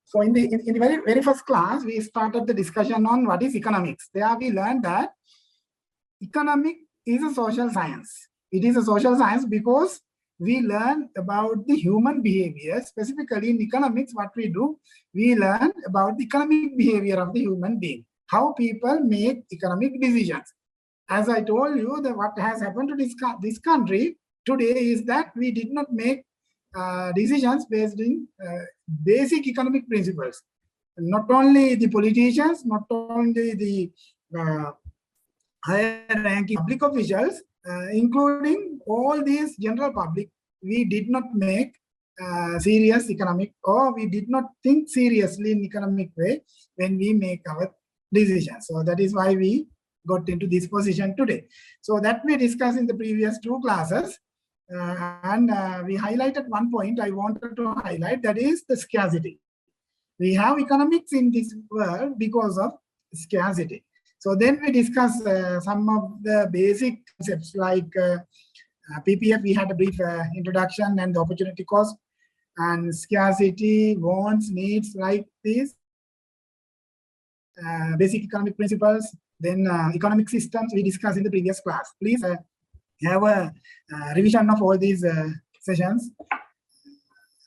So in the very first class, we started the discussion on what is economics. There we learned that economic is a social science. It is a social science because we learn about the human behavior. Specifically in economics, what we do, we learn about the economic behavior of the human being, how people make economic decisions. As I told you, that what has happened to this country today is that we did not make decisions based in basic economic principles. Not only the politicians, not only the higher ranking public officials, including all these general public, we did not make serious economic, or we did not think seriously in economic way when we make our decisions. So that is why we got into this position today. So that we discussed in the previous two classes. And we highlighted one point I wanted to highlight, that is the scarcity. We have economics in this world because of scarcity. So then we discussed some of the basic concepts like PPF. We had a brief introduction, and the opportunity cost and scarcity, wants, needs, like these basic economic principles. Then economic systems we discussed in the previous class. Please have a revision of all these sessions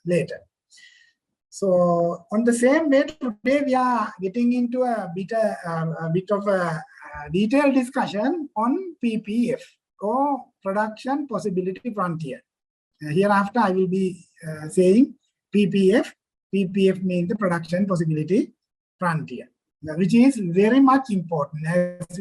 later. So on the same way, today we are getting into a bit of a detailed discussion on PPF, or Production Possibility Frontier. Hereafter I will be saying PPF. PPF means the Production Possibility Frontier, which is very much important. As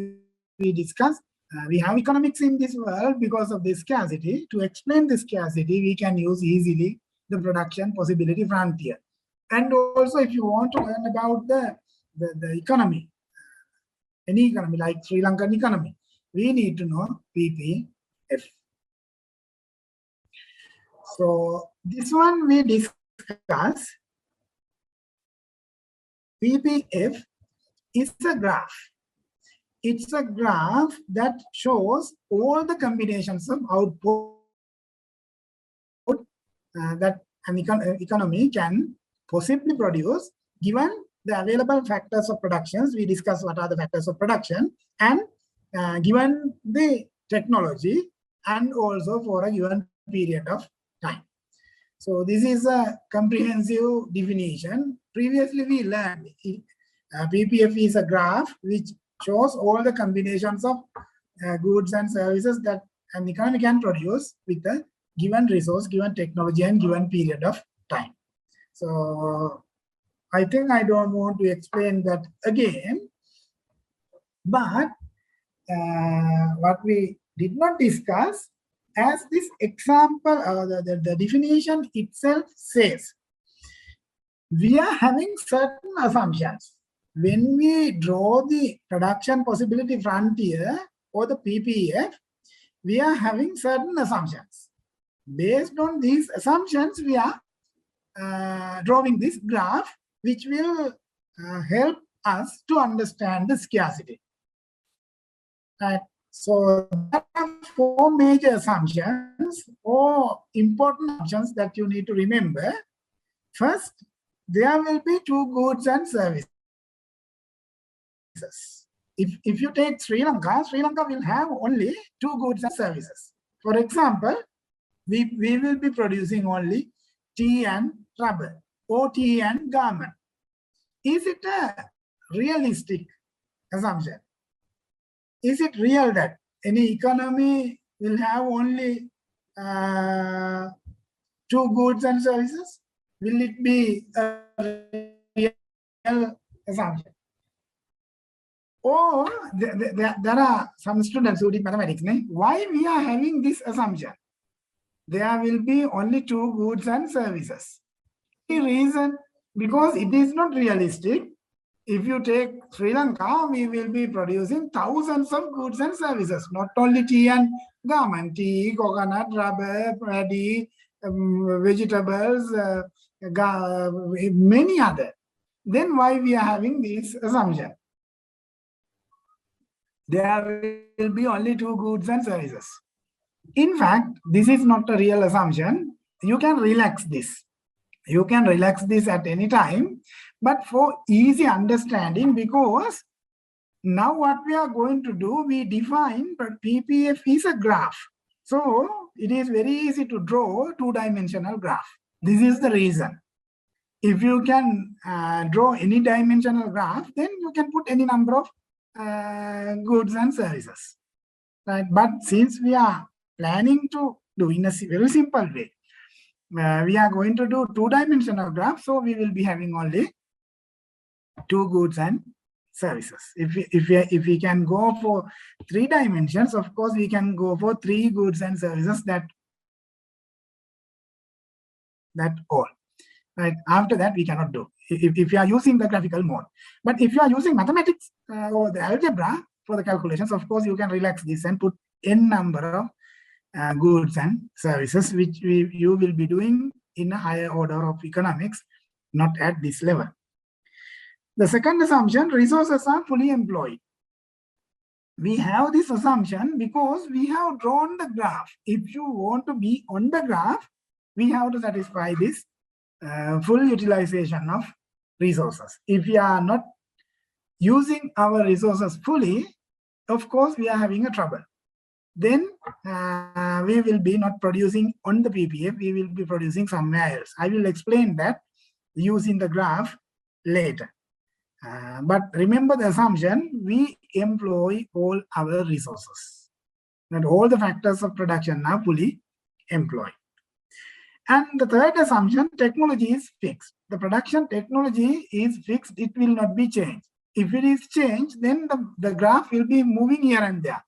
we discussed, we have economics in this world because of the scarcity. To explain the scarcity, we can use easily the Production Possibility Frontier. And also, if you want to learn about the economy, any economy like Sri Lankan economy, we need to know PPF. So this one we discuss. PPF is a graph. It's a graph that shows all the combinations of output that an economy can possibly produce given the available factors of productions. We discuss what are the factors of production, and given the technology, and also for a given period of time. So this is a comprehensive definition. Previously we learned PPF is a graph which shows all the combinations of goods and services that an economy can produce with a given resource, given technology, and given period of time. So I think I don't want to explain that again, but what we did not discuss, as this example, the definition itself says, we are having certain assumptions. When we draw the Production Possibility Frontier, or the PPF, we are having certain assumptions. Based on these assumptions, we are drawing this graph, which will help us to understand the scarcity. So there are four major assumptions, or important assumptions that you need to remember. First, there will be two goods and services. If you take Sri Lanka will have only two goods and services. For example, we will be producing only tea and rubber, or tea and garment. Is it a realistic assumption? Is it real that any economy will have only two goods and services? Will it be a real assumption? Or there are some students who did mathematics. Why we are having this assumption? There will be only two goods and services. The reason, because it is not realistic. If you take Sri Lanka, we will be producing thousands of goods and services, not only tea and garment, tea, coconut, rubber, paddy, vegetables, many other. Then why we are having this assumption? There will be only two goods and services. In fact, this is not a real assumption. You can relax this. You can relax this at any time, but for easy understanding, because now what we are going to do, we define that PPF is a graph. So it is very easy to draw two-dimensional graph. This is the reason. If you can draw any dimensional graph, then you can put any number of goods and services. Right? But since we are planning to do in a very simple way, we are going to do two-dimensional graph, so we will be having only two goods and services. If we can go for 3 dimensions, of course we can go for 3 goods and services, that all. Right? After that we cannot do if you are using the graphical mode. But if you are using mathematics or the algebra for the calculations, of course you can relax this and put n number of goods and services, which you will be doing in a higher order of economics, not at this level. The second assumption, resources are fully employed. We have this assumption because we have drawn the graph. If you want to be on the graph, we have to satisfy this full utilization of resources. If we are not using our resources fully, of course we are having a trouble. Then we will be not producing on the PPF, we will be producing somewhere else. I will explain that using the graph later. But remember the assumption, we employ all our resources. Not all the factors of production are fully employed. And the third assumption, technology is fixed. The production technology is fixed, it will not be changed. If it is changed, then the graph will be moving here and there.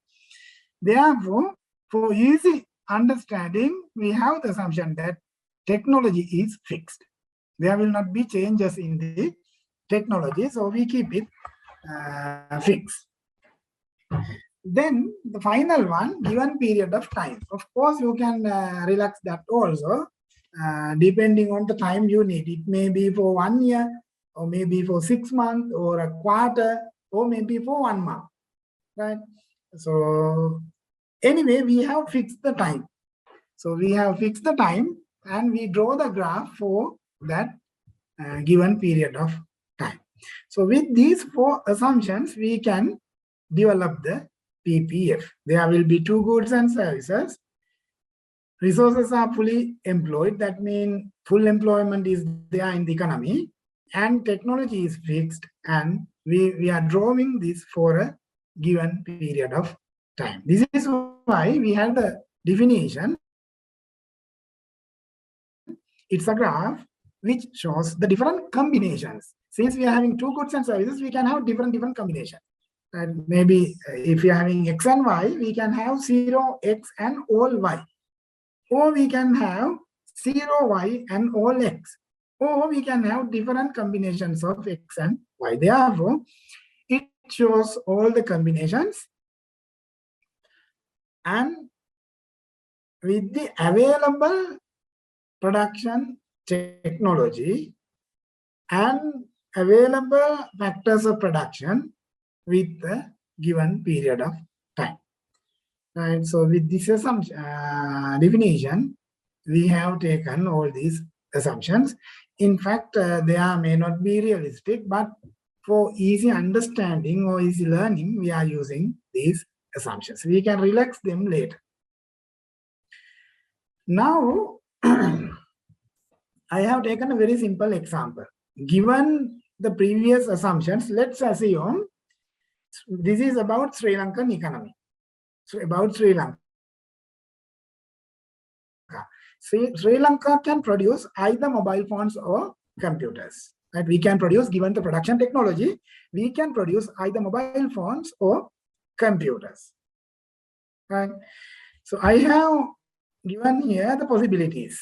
Therefore, for easy understanding, we have the assumption that technology is fixed. There will not be changes in the technology, so we keep it fixed. Then the final one, given period of time. Of course, you can relax that also, depending on the time you need. It may be for 1 year, or maybe for 6 months, or a quarter, or maybe for 1 month, right? So anyway, we have fixed the time. So we have fixed the time and we draw the graph for that given period of time. So with these 4 assumptions, we can develop the PPF. There will be 2 goods and services. Resources are fully employed. That means full employment is there in the economy, and technology is fixed, and we are drawing this for a given period of time. This is why we have the definition. It's a graph which shows the different combinations. Since we are having 2 goods and services, we can have different combinations. And maybe if we are having X and Y, we can have 0 X and all Y. Or we can have 0 Y and all X. Or we can have different combinations of X and Y. Therefore, it shows all the combinations. And with the available production technology and available factors of production with the given period of time. Right. So with this assumption, definition, we have taken all these assumptions. In fact, they may not be realistic, but for easy understanding or easy learning, we are using these assumptions. We can relax them later. Now, I have taken a very simple example. Given the previous assumptions, let's assume this is about Sri Lankan economy. So about Sri Lanka. Sri Lanka can produce either mobile phones or computers. Right? We can produce, given the production technology, we can produce either mobile phones or computers. Right? So I have given here the possibilities.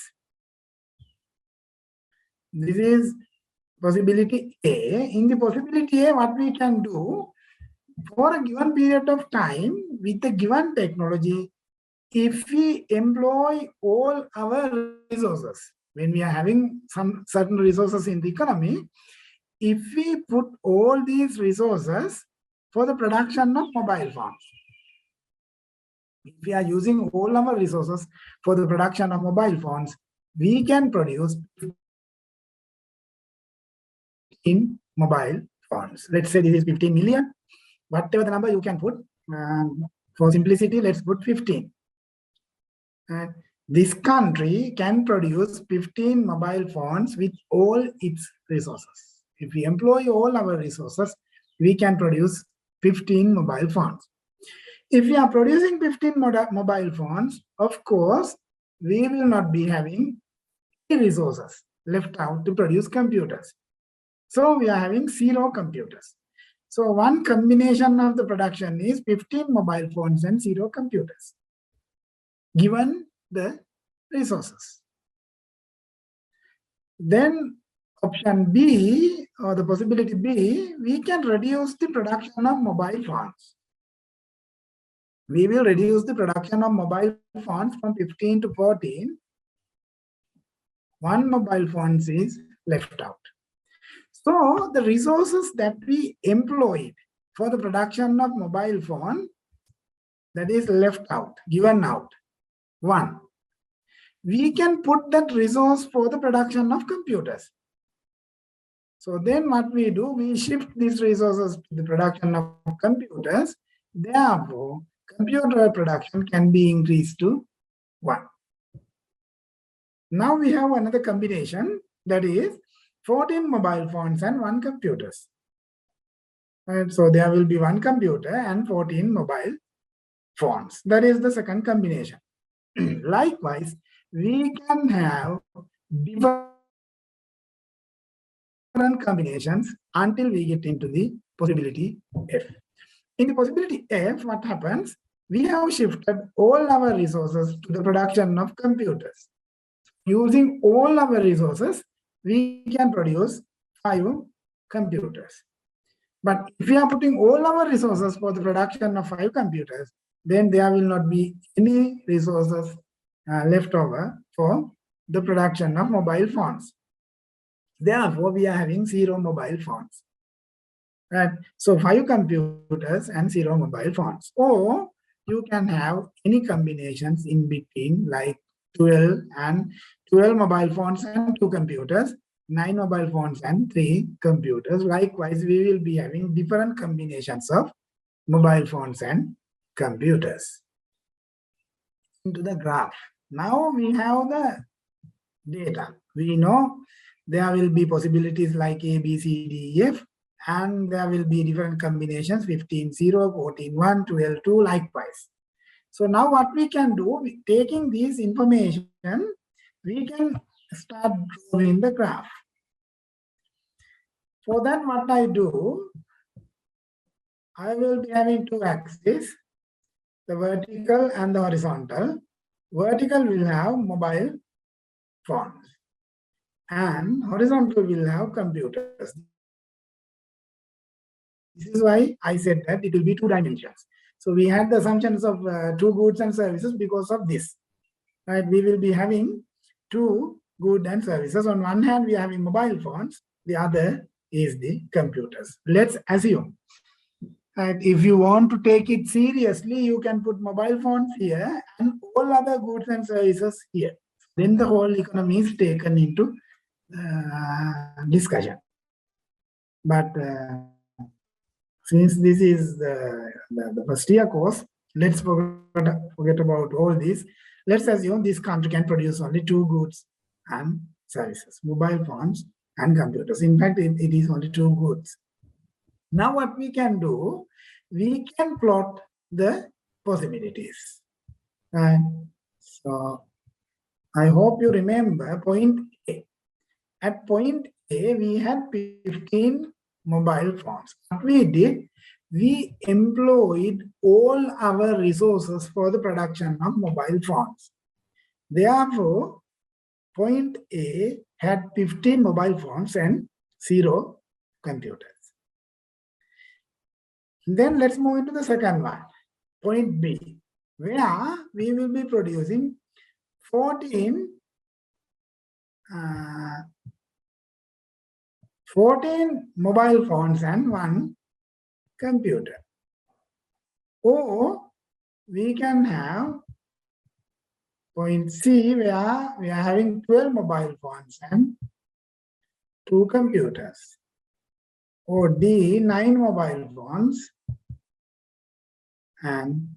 This is possibility A. In the possibility A, what we can do, for a given period of time with the given technology, if we employ all our resources, when we are having some certain resources in the economy, if we put all these resources for the production of mobile phones, if we are using all our resources for the production of mobile phones, we can produce 15 mobile phones. Let's say this is 15 million. Whatever the number you can put. For simplicity, let's put 15. And this country can produce 15 mobile phones with all its resources. If we employ all our resources, we can produce 15 mobile phones. If we are producing 15 mobile phones, of course, we will not be having any resources left out to produce computers. So we are having 0 computers. So one combination of the production is 15 mobile phones and 0 computers, given the resources. Then option B, or the possibility B, we can reduce the production of mobile phones. We will reduce the production of mobile phones from 15 to 14. One mobile phone is left out. So the resources that we employed for the production of mobile phone, that is left out, given out. 1. We can put that resource for the production of computers. So then what we do, we shift these resources to the production of computers. Therefore, computer production can be increased to 1. Now we have another combination, that is 14 mobile phones and 1 computers. Right, so there will be 1 computer and 14 mobile phones. That is the second combination. Likewise, we can have different combinations until we get into the possibility F. In the possibility F, what happens? We have shifted all our resources to the production of computers. Using all our resources, we can produce 5 computers. But if we are putting all our resources for the production of 5 computers, then there will not be any resources left over for the production of mobile phones. Therefore, we are having 0 mobile phones. Right? So 5 computers and 0 mobile phones. Or you can have any combinations in between, like 12 mobile phones and 2 computers, 9 mobile phones and 3 computers. Likewise, we will be having different combinations of mobile phones and computers. Into the graph. Now we have the data. We know there will be possibilities like A, B, C, D, E, F, and there will be different combinations, 15, 0, 14, 1, 12, 2, likewise. So now what we can do, taking this information, we can start drawing the graph. For that, what I do, I will be having 2 axes, the vertical and the horizontal. Vertical will have mobile phones and horizontal will have computers. This is why I said that it will be 2 dimensions. So we had the assumptions of 2 goods and services because of this. Right? We will be having 2 goods and services. On one hand, we are having mobile phones. The other is the computers. Let's assume. And if you want to take it seriously, you can put mobile phones here and all other goods and services here. Then the whole economy is taken into discussion. But since this is the first year course, let's forget about all this. Let's assume this country can produce only 2 goods and services, mobile phones and computers. In fact, it is only 2 goods. Now what we can do, we can plot the possibilities. And so I hope you remember point A. At point A, we had 15 mobile phones. What we did, we employed all our resources for the production of mobile phones. Therefore, point A had 15 mobile phones and 0 computers. Then let's move into the second one, point B, where we will be producing 14 mobile phones and 1 computer. Or we can have point C, where we are having 12 mobile phones and 2 computers. OD 9 mobile phones and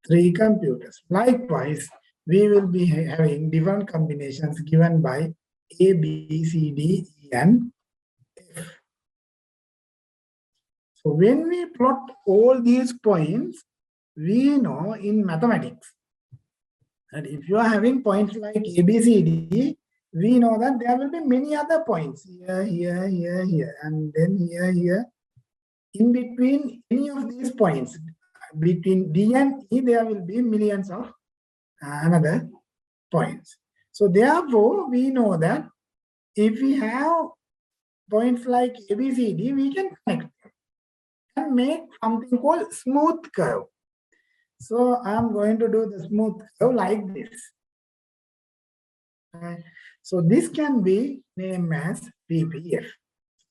3 computers. Likewise, we will be having different combinations given by A, B, C, D, E, and F. So when we plot all these points, we know in mathematics that if you are having points like A, B, C, D, we know that there will be many other points here, here, here, here, and then here, here. In between any of these points, between D and E, there will be millions of another points. So therefore, we know that if we have points like A, B, C, D, we can connect and make something called smooth curve. So I'm going to do the smooth curve like this. So this can be named as PPF.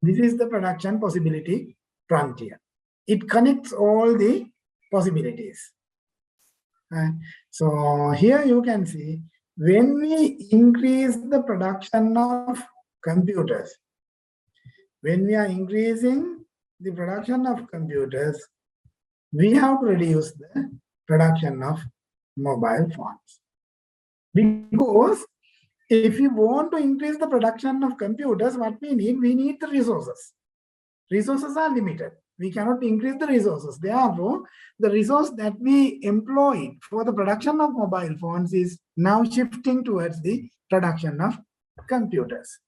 This is the production possibility frontier. It connects all the possibilities. So here you can see when we increase the production of computers, when we are increasing the production of computers, we have to reduce the production of mobile phones. Because if we want to increase the production of computers, what we need the resources. Resources are limited. We cannot increase the resources. Therefore, the resource that we employed for the production of mobile phones is now shifting towards the production of computers.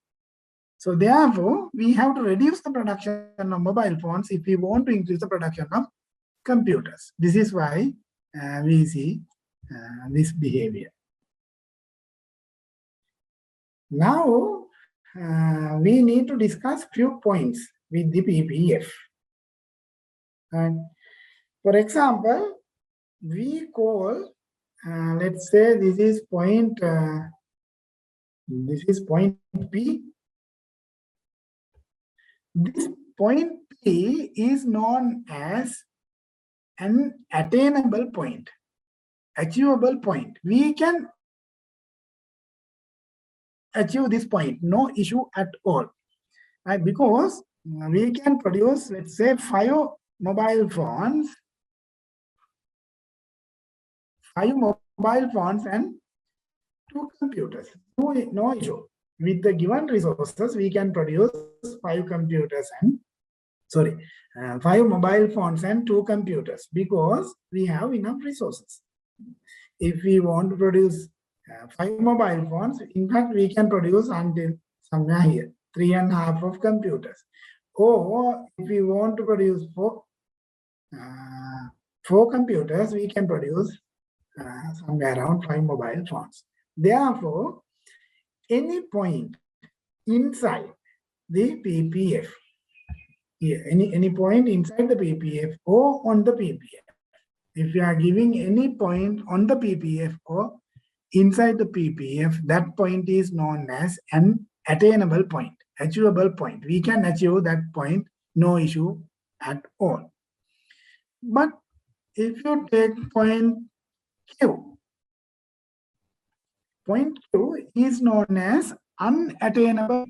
So therefore, we have to reduce the production of mobile phones if we want to increase the production of computers. This is why we see this behavior. Now, we need to discuss few points with the PPF. And for example, we call, let's say this is point P. This point P is known as an attainable point, achievable point. We can achieve this point, no issue at all. Right? Because we can produce, let's say, 5 mobile phones, 5 mobile phones and 2 computers. No issue. With the given resources, we can produce 5 computers and 5 mobile phones and 2 computers because we have enough resources. If we want to produce 5 mobile phones, in fact, we can produce until somewhere here 3.5 of computers. Or if we want to produce 4 computers, we can produce somewhere around 5 mobile phones. Therefore, any point inside the PPF, any point inside the PPF or on the PPF, if you are giving any point on the PPF or inside the PPF, that point is known as an attainable point, achievable point. We can achieve that point, no issue at all. But if you take point Q is known as unattainable,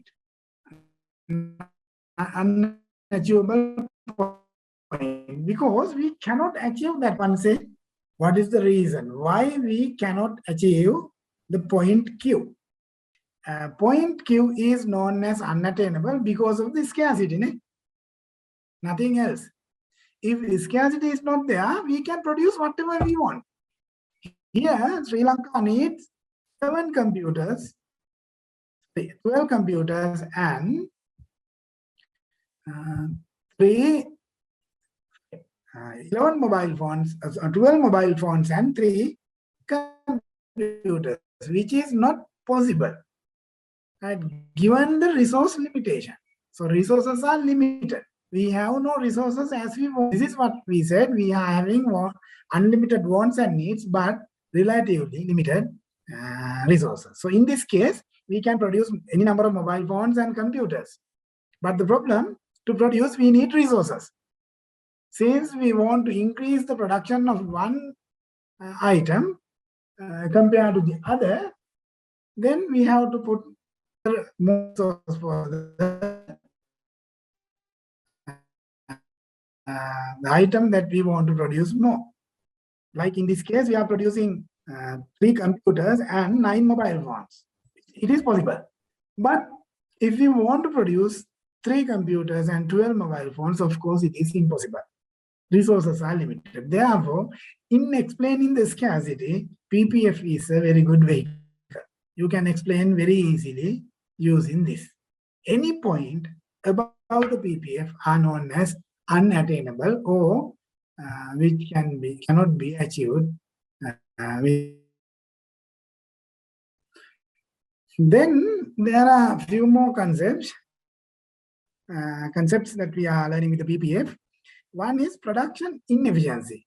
unachievable point because we cannot achieve that one. Say, what is the reason why we cannot achieve the point Q? Point Q is known as unattainable because of the scarcity. Nothing else. If the scarcity is not there, we can produce whatever we want. Here, Sri Lanka needs 12 computers and 11 mobile phones, 12 mobile phones and 3 computers, which is not possible, right, given the resource limitation. So resources are limited. We have no resources as we want. This is what we said. We are having unlimited wants and needs, but relatively limited resources. So in this case, we can produce any number of mobile phones and computers. But the problem, to produce, we need resources. Since we want to increase the production of one item compared to the other, then we have to put more resources for the the item that we want to produce more. Like in this case, we are producing 3 computers and 9 mobile phones. It is possible. But if we want to produce 3 computers and 12 mobile phones, of course, it is impossible. Resources are limited. Therefore, in explaining the scarcity, PPF is a very good vehicle. You can explain very easily using this. Any point above the PPF are known as unattainable or which cannot be achieved. Then there are a few more concepts that we are learning with the PPF. One is production inefficiency.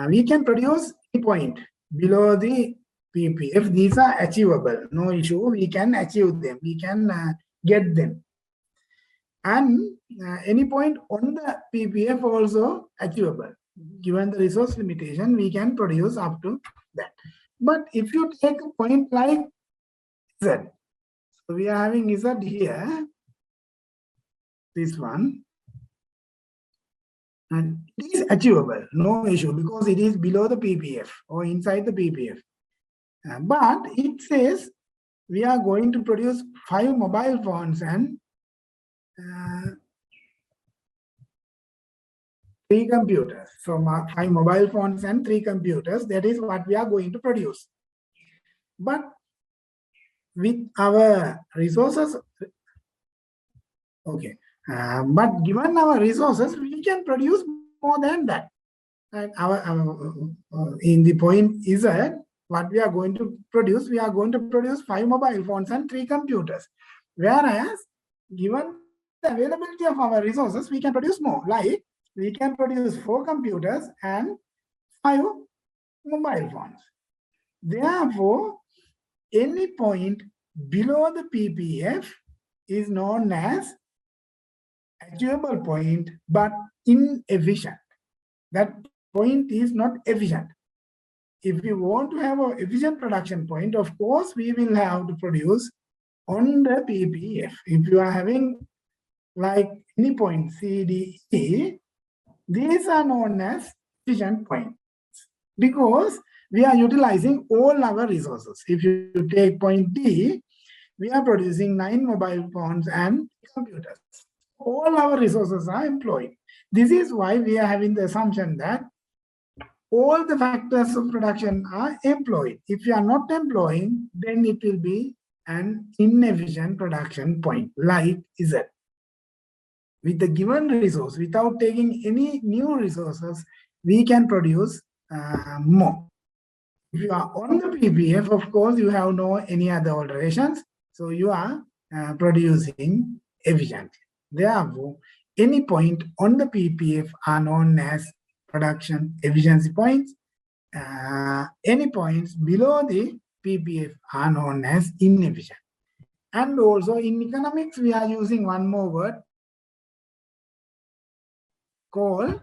We can produce a point below the PPF. These are achievable, no issue. We can achieve them. We can get them. And any point on the PPF also achievable. Given the resource limitation, we can produce up to that. But if you take a point like Z, so we are having Z here, this one, and it is achievable, no issue, because it is below the PPF or inside the PPF. But it says we are going to produce 5 mobile phones and 3 computers. So 5 mobile phones and 3 computers, that is what we are going to produce. But with our resources, okay, but given our resources, we can produce more than that. And in the point is that what we are going to produce, we are going to produce 5 mobile phones and 3 computers. Whereas, given the availability of our resources, we can produce more. Like, we can produce 4 computers and 5 mobile phones. Therefore, any point below the PPF is known as achievable point, but inefficient. That point is not efficient. If we want to have an efficient production point, of course, we will have to produce on the PPF. If you are having like any point C, D, E, these are known as efficient points because we are utilizing all our resources. If you take point D, we are producing 9 mobile phones and computers. All our resources are employed. This is why we are having the assumption that all the factors of production are employed. If you are not employing, then it will be an inefficient production point, like Z. With the given resource, without taking any new resources, we can produce more. If you are on the PPF, of course, you have no any other alterations, so you are producing efficiently. Therefore, any point on the PPF are known as production efficiency points. Any points below the PPF are known as inefficient. And also in economics, we are using one more word called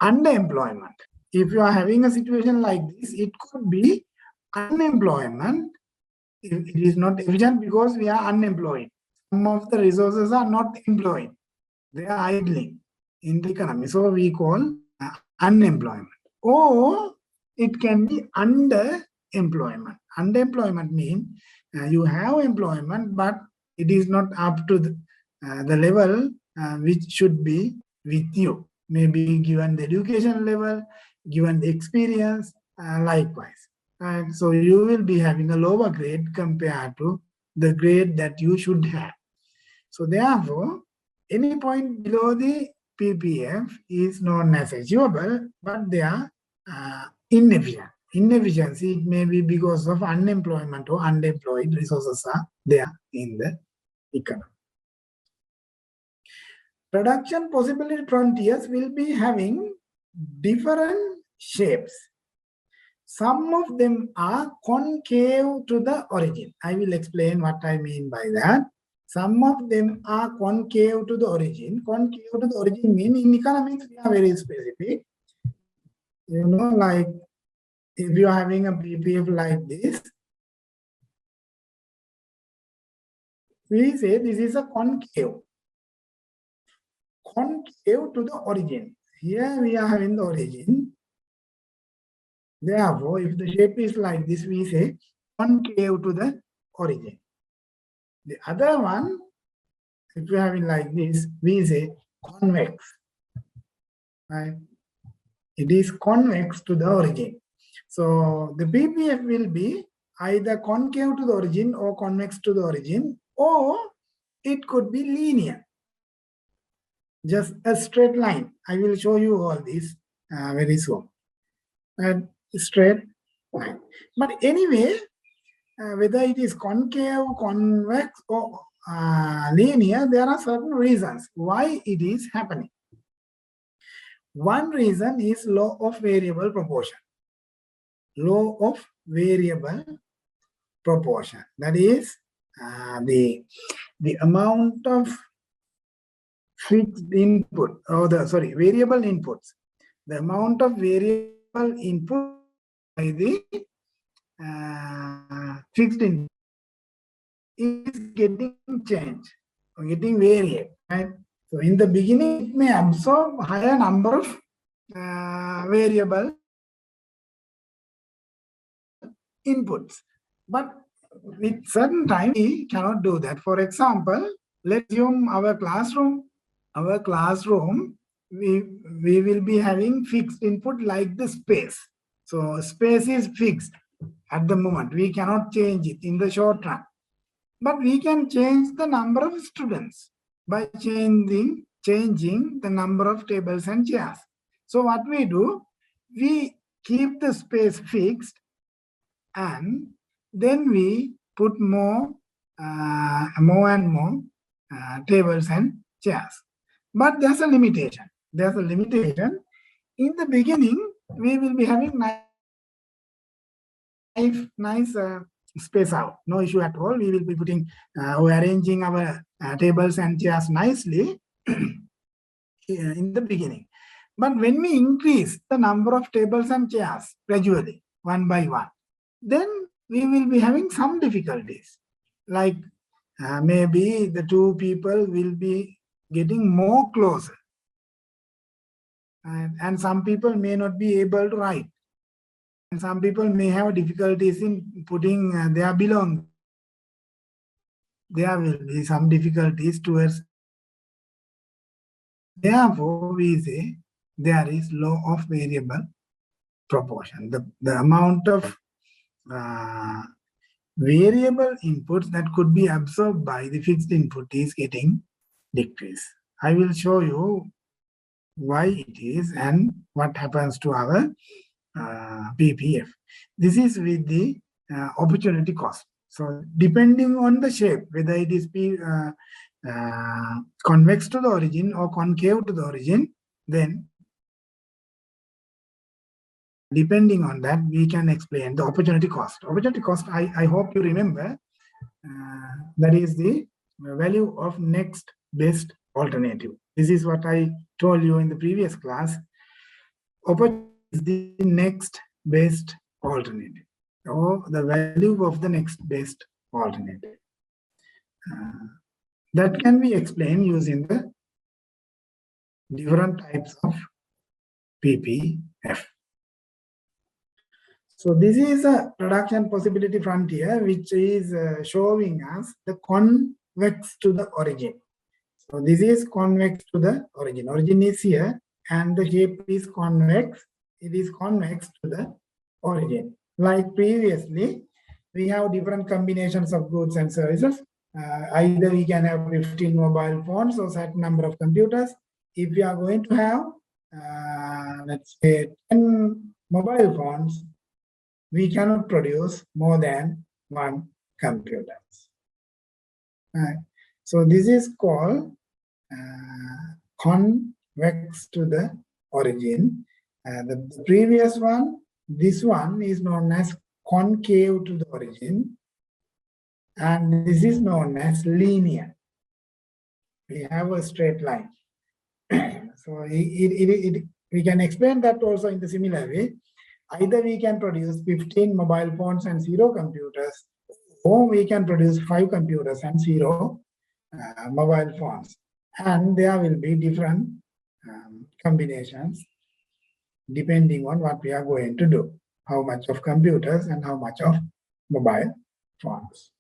underemployment. If you are having a situation like this, it could be unemployment. It is not efficient because we are unemployed. Some of the resources are not employed. They are idling in the economy. So we call unemployment. Or it can be underemployment. Underemployment means you have employment, but it is not up to the level which should be with you. Maybe given the education level, given the experience, likewise. And so you will be having a lower grade compared to the grade that you should have. So therefore, any point below the PPF is known as achievable, but they are inefficient. Inefficiency, it may be because of unemployment or underemployed resources are there in the economy. Production possibility frontiers will be having different shapes. Some of them are concave to the origin. I will explain what I mean by that. Some of them are concave to the origin. Concave to the origin means in economics, we are very specific. You know, like if you are having a PPF like this, we say this is a concave. concave to the origin. Here we are having the origin. Therefore, if the shape is like this, we say concave to the origin. The other one, if we have it like this, we say convex. Right? It is convex to the origin. So the PPF will be either concave to the origin or convex to the origin, or it could be linear. Just a straight line. I will show you all this very soon. And straight line. But anyway, whether it is concave, convex, or linear, there are certain reasons why it is happening. One reason is law of variable proportion. Law of variable proportion. That is the amount of fixed input, or variable inputs. The amount of variable input by the fixed input is getting changed or getting varied. Right? So in the beginning, it may absorb higher number of variable inputs, but with certain time we cannot do that. For example, let's assume our classroom. Our classroom, we will be having fixed input like the space. So space is fixed at the moment. We cannot change it in the short run. But we can change the number of students by changing the number of tables and chairs. So what we do, we keep the space fixed, and then we put more and more tables and chairs. But there's a limitation. There's a limitation. In the beginning, we will be having nice space out. No issue at all. We will be putting or arranging our tables and chairs nicely in the beginning. But when we increase the number of tables and chairs gradually, one by one, then we will be having some difficulties. Like maybe the two people will be getting more closer. And some people may not be able to write. And some people may have difficulties in putting their belongings. There will be some difficulties towards. Therefore, we say there is law of variable proportion. The amount of variable inputs that could be absorbed by the fixed input is getting decreased. I will show you why it is and what happens to our PPF. This is with the opportunity cost. So depending on the shape, whether it is convex to the origin or concave to the origin, then depending on that, we can explain the opportunity cost. Opportunity cost, I hope you remember, that is the value of next best alternative. This is what I told you in the previous class. Opportunity is the next best alternative, or the value of the next best alternative. That can be explained using the different types of PPF. So this is a production possibility frontier, which is showing us the convex to the origin. So this is convex to the origin. Origin is here, and the shape is convex. It is convex to the origin. Like previously, we have different combinations of goods and services. Either we can have 15 mobile phones or certain number of computers. If we are going to have, let's say, 10 mobile phones, we cannot produce more than one computer. So this is called convex to the origin. The previous one, this one is known as concave to the origin, and this is known as linear. We have a straight line. So we can explain that also in the similar way. Either we can produce 15 mobile phones and 0 computers, or we can produce 5 computers and 0 mobile phones. And there will be different combinations depending on what we are going to do, how much of computers and how much of mobile phones.